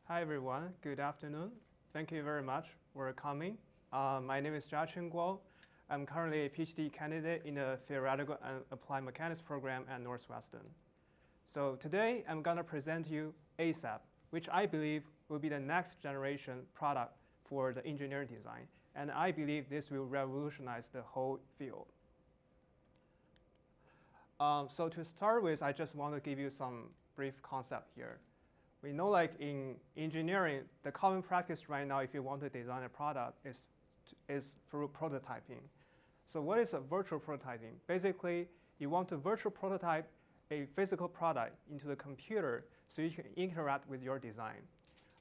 Hi everyone, good afternoon. Thank you very much for coming. My name is Jiachen Guo. I'm currently a PhD candidate in the Theoretical and Applied Mechanics program at Northwestern. So today I'm going to present you ASAP, which I believe will be the next generation product for the engineering design. And I believe this will revolutionize the whole field. So to start with, I just want to give you some brief concept here. We know like in engineering, the common practice right now if you want to design a product is through prototyping. So what is a virtual prototyping? Basically, you want to virtual prototype a physical product into the computer so you can interact with your design.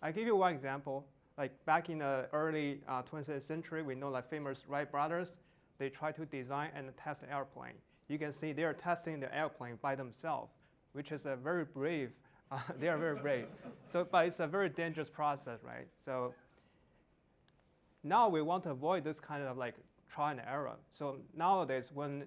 I'll give you one example. Like back in the early 20th century, we know like famous Wright brothers, they try to design and test an airplane. You can see they're testing the airplane by themselves, which is a very brave. They are very brave. But it's a very dangerous process, right? So now we want to avoid this kind of like trial and error. So nowadays, when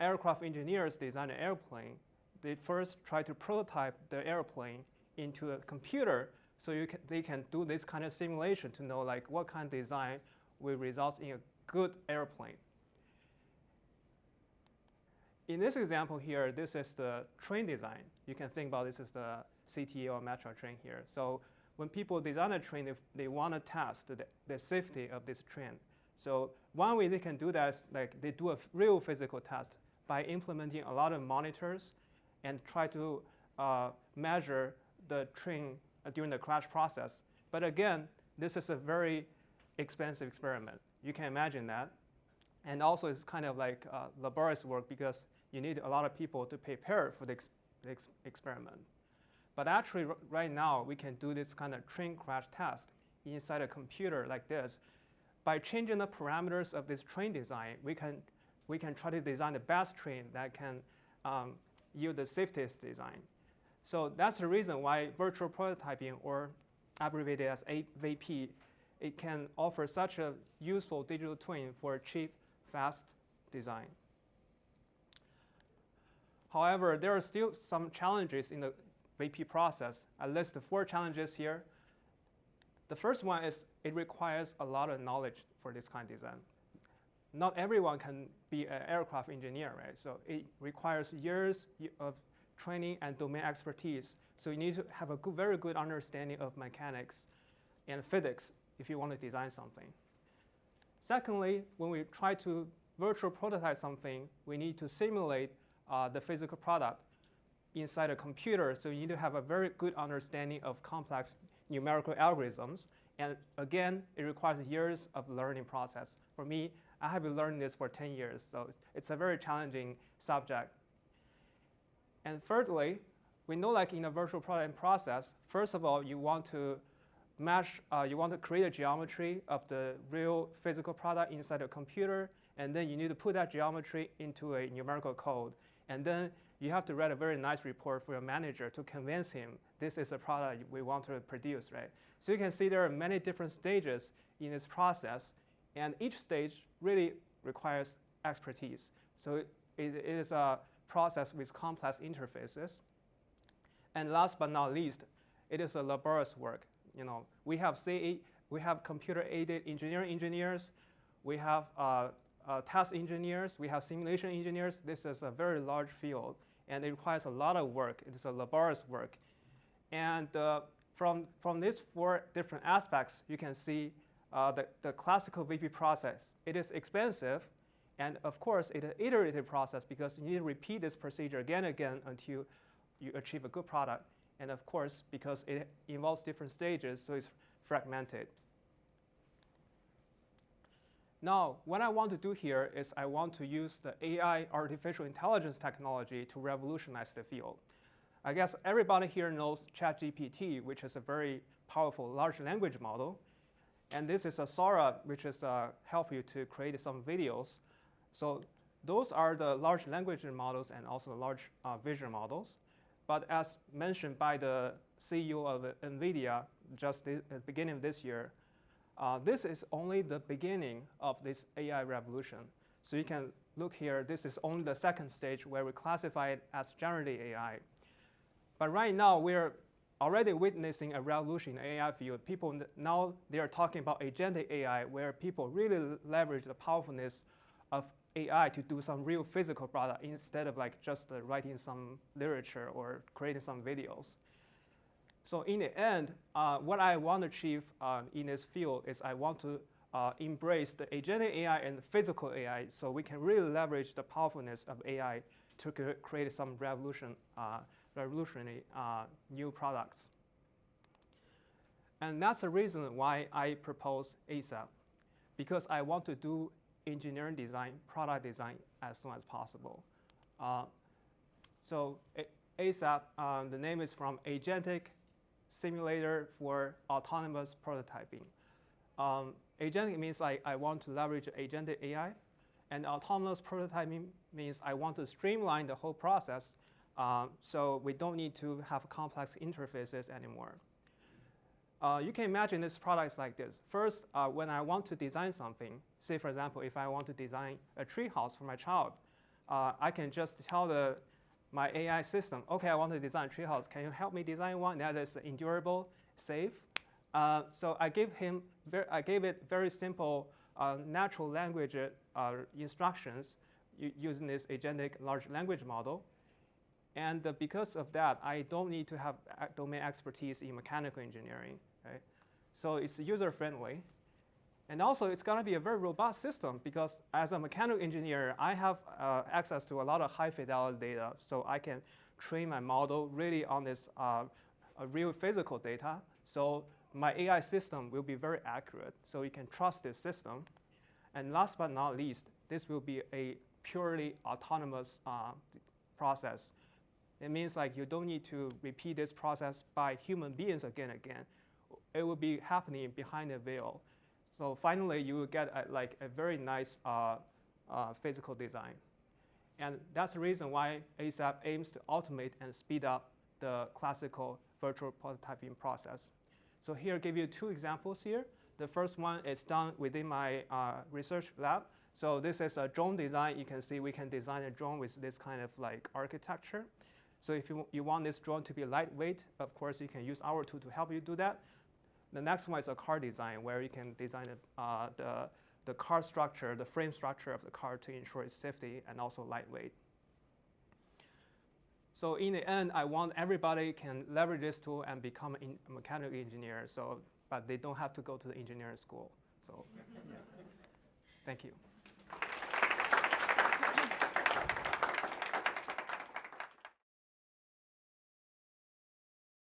aircraft engineers design an airplane, they first try to prototype the airplane into a computer so they can do this kind of simulation to know like what kind of design will result in a good airplane. In this example here, this is the train design. You can think about this as the CTA or metro train here. So when people design a train, they want to test the safety of this train. So one way they can do that is like they do a real physical test by implementing a lot of monitors and try to measure the train during the crash process. But again, this is a very expensive experiment. You can imagine that. And also it's kind of like laborious work because you need a lot of people to prepare for the experiment. But actually right now we can do this kind of train crash test inside a computer like this. By changing the parameters of this train design, we can try to design the best train that can yield the safest design. So that's the reason why virtual prototyping, or abbreviated as VP, it can offer such a useful digital twin for cheap, fast design. However, there are still some challenges in the VP process. I list 4 challenges here. The first one is it requires a lot of knowledge for this kind of design. Not everyone can be an aircraft engineer, right? So it requires years of training and domain expertise. So you need to have a very good understanding of mechanics and physics if you want to design something. Secondly, when we try to virtual prototype something, we need to simulate the physical product inside a computer. So you need to have a very good understanding of complex numerical algorithms. And again, it requires years of learning process. For me, I have been learning this for 10 years. So it's a very challenging subject. And thirdly, we know like in a virtual prototyping process, first of all, you want to create a geometry of the real physical product inside a computer. And then you need to put that geometry into a numerical code. And then you have to write a very nice report for your manager to convince him this is a product we want to produce, right? So you can see there are many different stages in this process. And each stage really requires expertise. So it is a process with complex interfaces. And last but not least, it is a laborious work. You know, we have computer-aided engineering engineers. We have test engineers. We have simulation engineers. This is a very large field, and it requires a lot of work. It is a laborious work. And from these 4 different aspects, you can see the classical VP process. It is expensive, and of course, it is an iterative process because you need to repeat this procedure again and again until you achieve a good product. And of course, because it involves different stages, so it's fragmented. Now, what I want to do here is I want to use the AI, artificial intelligence technology, to revolutionize the field. I guess everybody here knows ChatGPT, which is a very powerful large language model. And this is a Sora, which is help you to create some videos. So those are the large language models and also the large vision models. But as mentioned by the CEO of NVIDIA just at the beginning of this year, this is only the beginning of this AI revolution. So you can look here, this is only the second stage where we classify it as generative AI. But right now, we're already witnessing a revolution in the AI field. People now they are talking about agentic AI, where people really leverage the powerfulness of AI to do some real physical product instead of like just writing some literature or creating some videos. So in the end, what I want to achieve in this field is I want to embrace the agentic AI and the physical AI, so we can really leverage the powerfulness of AI to create some revolutionary new products. And that's the reason why I propose ASAP, because I want to do engineering design, product design as soon as possible. So ASAP, the name is from Agentic Simulator for Autonomous Prototyping. Agentic means like I want to leverage agentic AI, and autonomous prototyping means I want to streamline the whole process, so we don't need to have complex interfaces anymore. You can imagine this product is like this. First, when I want to design something, say for example, if I want to design a tree house for my child, I can just tell my AI system, okay, I want to design a tree house. Can you help me design one that is endurable, safe? So I gave it very simple natural language instructions using this agentic large language model. And because of that, I don't need to have domain expertise in mechanical engineering. Right? So it's user-friendly. And also, it's going to be a very robust system, because as a mechanical engineer, I have access to a lot of high-fidelity data. So I can train my model really on this real physical data. So my AI system will be very accurate. So you can trust this system. And last but not least, this will be a purely autonomous process. It means like you don't need to repeat this process by human beings again and again. It will be happening behind the veil. So finally, you will get a very nice physical design. And that's the reason why ASAP aims to automate and speed up the classical virtual prototyping process. So here, I give you two examples here. The first one is done within my research lab. So this is a drone design. You can see we can design a drone with this kind of like architecture. So if you want this drone to be lightweight, of course, you can use our tool to help you do that. The next one is a car design, where you can design the car structure, the frame structure of the car to ensure its safety and also lightweight. So in the end, I want everybody can leverage this tool and become a mechanical engineer. But they don't have to go to the engineering school. So yeah. Thank you.